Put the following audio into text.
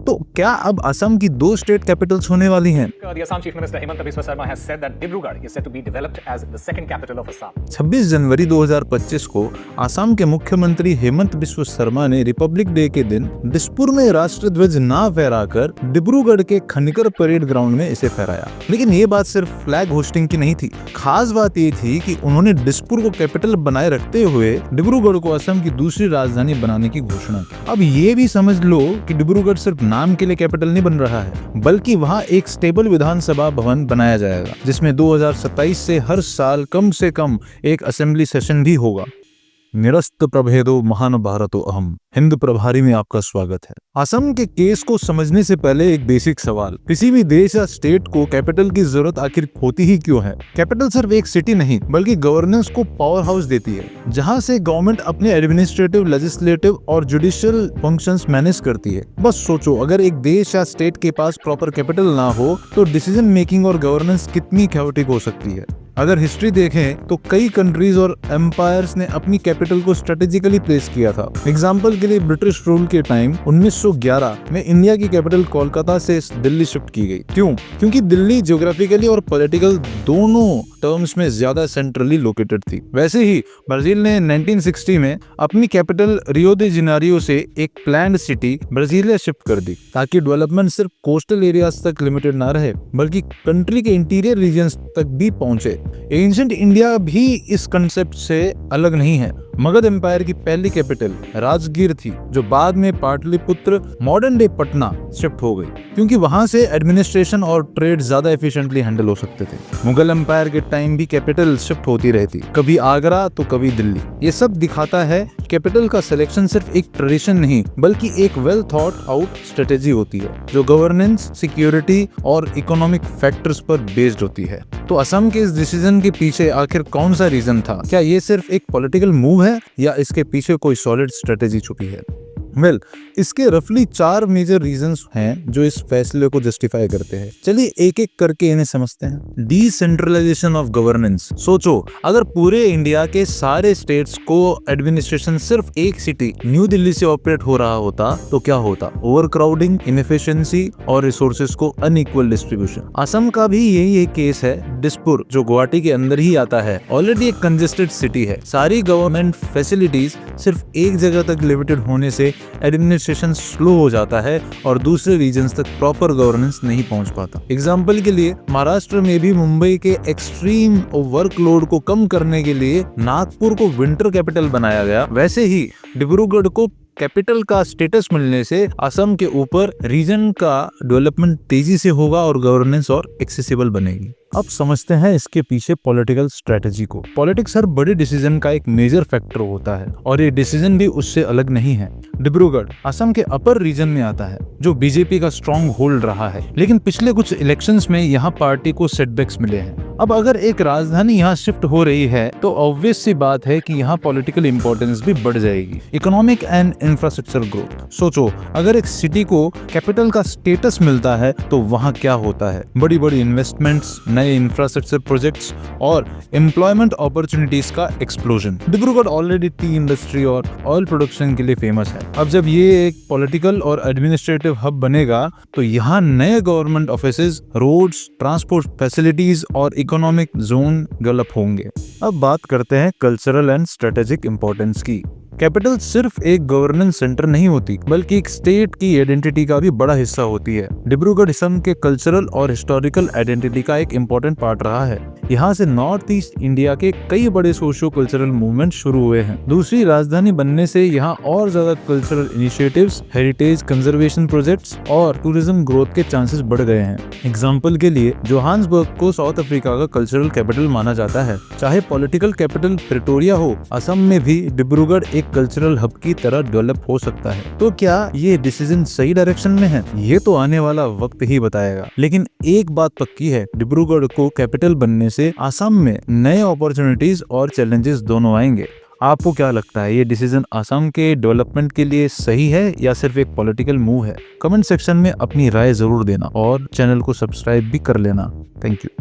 तो क्या अब असम की 2 स्टेट कैपिटल्स होने वाली हैं? The Assam Chief Minister Hemant Biswa Sarma has said that Dibrugarh is set to be developed as the second capital of Assam. 26 जनवरी 2025 को असम के मुख्यमंत्री हेमंत बिस्वा शर्मा ने रिपब्लिक डे के दिन दिसपुर में राष्ट्र ध्वज ना फहराकर डिब्रूगढ़ के खनकर परेड ग्राउंड में इसे फहराया। लेकिन ये बात सिर्फ फ्लैग होस्टिंग की नहीं थी। खास बात ये थी कि उन्होंने दिसपुर को कैपिटल बनाए रखते हुए डिब्रूगढ़ को असम की दूसरी राजधानी बनाने की घोषणा की। अब ये भी समझ लो कि डिब्रूगढ़ सिर्फ नाम के लिए कैपिटल नहीं बन रहा है, बल्कि वहाँ एक स्टेबल विधानसभा भवन बनाया जाएगा, जिसमें 2027 से हर साल कम से कम एक असेंबली सेशन भी होगा। निरस्त प्रभेदो महान भारतो अहम, हिंद प्रभारी में आपका स्वागत है। असम के केस को समझने से पहले एक बेसिक सवाल, किसी भी देश या स्टेट को कैपिटल की जरूरत आखिर होती ही क्यों है? कैपिटल सिर्फ एक सिटी नहीं बल्कि गवर्नेंस को पावर हाउस देती है, जहां से गवर्नमेंट अपने एडमिनिस्ट्रेटिव, लेजिस्लेटिव और जुडिशियल फंक्शंस मैनेज करती है। बस सोचो, अगर एक देश या स्टेट के पास प्रॉपर कैपिटल ना हो तो डिसीजन मेकिंग और गवर्नेंस कितनी कैओटिक हो सकती है। अगर हिस्ट्री देखें तो कई कंट्रीज और एम्पायर्स ने अपनी कैपिटल को स्ट्रेटेजिकली प्लेस किया था। एग्जांपल के लिए ब्रिटिश रूल के टाइम 1911 में इंडिया की कैपिटल कोलकाता से दिल्ली शिफ्ट की गई। क्यों? क्योंकि दिल्ली ज्योग्राफिकली और पॉलिटिकल दोनों टर्म्स में ज्यादा सेंट्रली लोकेटेड थी। वैसे ही ब्राजील ने 1960 में अपनी कैपिटल रियो दे जेनेरियो से एक प्लान्ड सिटी ब्राजीलिया शिफ्ट कर दी, ताकि डेवलपमेंट सिर्फ कोस्टल एरियाज तक लिमिटेड ना रहे बल्कि कंट्री के इंटीरियर रीजन्स तक भी पहुंचे। एंशिएंट इंडिया भी इस कंसेप्ट से अलग नहीं है। मगध एम्पायर की पहली कैपिटल राजगीर थी, जो बाद में Pataliputra modern day Patna shift हो गई, क्योंकि वहां से एडमिनिस्ट्रेशन और ट्रेड ज्यादा एफिशिएंटली हैंडल हो सकते थे। मुगल एम्पायर के टाइम भी कैपिटल शिफ्ट होती रहती, कभी आगरा तो कभी दिल्ली। ये सब दिखाता है कैपिटल का सिलेक्शन सिर्फ एक ट्रेडिशन नहीं बल्कि एक वेल थॉट आउट स्ट्रेटेजी होती है, जो गवर्नेंस, सिक्योरिटी और इकोनॉमिक फैक्टर्स पर बेस्ड होती है। तो असम के इस डिसीजन के पीछे आखिर कौन सा रीजन था? क्या ये सिर्फ एक पॉलिटिकल मूव है या इसके पीछे कोई सॉलिड स्ट्रेटेजी छुपी है? इसके रफली 4 मेजर रीजंस हैं जो इस फैसले को जस्टिफाई करते हैं। चलिए एक एक करके इन्हें समझते हैं। Decentralisation of governance. सोचो, अगर पूरे इंडिया के सारे स्टेट्स को एडमिनिस्ट्रेशन सिर्फ एक सिटी न्यू दिल्ली से ऑपरेट हो रहा होता तो क्या होता? ओवरक्राउडिंग, इनएफिशिएंसी और रिसोर्सेज को अनइक्वल डिस्ट्रीब्यूशन। असम का भी यही एक केस है। दिसपुर, जो गुवाहाटी के अंदर ही आता है, ऑलरेडी एक कंजेस्टेड सिटी है। सारी गवर्नमेंट फैसिलिटीज सिर्फ एक जगह तक लिमिटेड होने से एडमिनिस्ट्रेशन स्लो हो जाता है और दूसरे रीजन्स तक प्रॉपर गवर्नेंस नहीं पहुंच पाता। एग्जांपल के लिए महाराष्ट्र में भी मुंबई के एक्सट्रीम वर्कलोड को कम करने के लिए नागपुर को विंटर कैपिटल बनाया गया। वैसे ही डिब्रूगढ़ को कैपिटल का स्टेटस मिलने से असम के ऊपर रीजन का डेवलपमेंट तेजी से होगा और गवर्नेंस और एक्सेसिबल बनेगी। अब समझते हैं इसके पीछे पॉलिटिकल स्ट्रेटजी को। पॉलिटिक्स हर बड़े डिसीजन का एक मेजर फैक्टर होता है और ये डिसीजन भी उससे अलग नहीं है। डिब्रूगढ़ असम के अपर रीजन में आता है, जो बीजेपी का स्ट्रॉन्ग होल्ड रहा है, लेकिन पिछले कुछ इलेक्शंस में यहाँ पार्टी को सेटबैक्स मिले हैं। अब अगर एक राजधानी यहाँ शिफ्ट हो रही है तो ऑब्वियस सी बात है कि यहाँ पॉलिटिकल इंपॉर्टेंस भी बढ़ जाएगी। Economic and infrastructure growth. सोचो, अगर एक सिटी को कैपिटल का स्टेटस मिलता है तो वहाँ क्या होता है? बड़ी बड़ी इन्वेस्टमेंट्स, नए इंफ्रास्ट्रक्चर प्रोजेक्ट्स और एम्प्लॉयमेंट अपॉर्चुनिटीज का explosion. Dibrugarh already T industry और ऑयल प्रोडक्शन के लिए फेमस है। अब जब ये एक पॉलिटिकल और एडमिनिस्ट्रेटिव हब बनेगा तो यहाँ नए government offices, roads, transport facilities और इकोनॉमिक जोन डेवलप होंगे। अब बात करते हैं कल्चरल एंड स्ट्रेटेजिक इंपॉर्टेंस की। कैपिटल सिर्फ एक गवर्नेंस सेंटर नहीं होती बल्कि एक स्टेट की आइडेंटिटी का भी बड़ा हिस्सा होती है। डिब्रूगढ़ असम के कल्चरल और हिस्टोरिकल आइडेंटिटी का एक इम्पोर्टेंट पार्ट रहा है। यहाँ से नॉर्थ ईस्ट इंडिया के कई बड़े सोशो कल्चरल मूवमेंट शुरू हुए हैं। दूसरी राजधानी बनने से यहाँ और ज्यादा cultural initiatives, heritage conservation projects और टूरिज्म ग्रोथ के चांसेस बढ़ गए हैं। एग्जाम्पल के लिए जोहान्सबर्ग को साउथ अफ्रीका का कल्चरल कैपिटल माना जाता है। चाहे पॉलिटिकल कैपिटल प्रिटोरिया हो, असम में भी डिब्रूगढ़ एक कल्चरल हब की तरह डेवलप हो सकता है। तो क्या ये डिसीजन सही डायरेक्शन में है? ये तो आने वाला वक्त ही बताएगा। लेकिन एक बात पक्की है, डिब्रूगढ़ को कैपिटल बनने से असम में नए अपॉर्चुनिटीज और चैलेंजेस दोनों आएंगे। आपको क्या लगता है, ये डिसीजन असम के डेवलपमेंट के लिए सही है या सिर्फ एक पॉलिटिकल मूव है? कमेंट सेक्शन में अपनी राय जरूर देना और चैनल को सब्सक्राइब भी कर लेना। Thank you.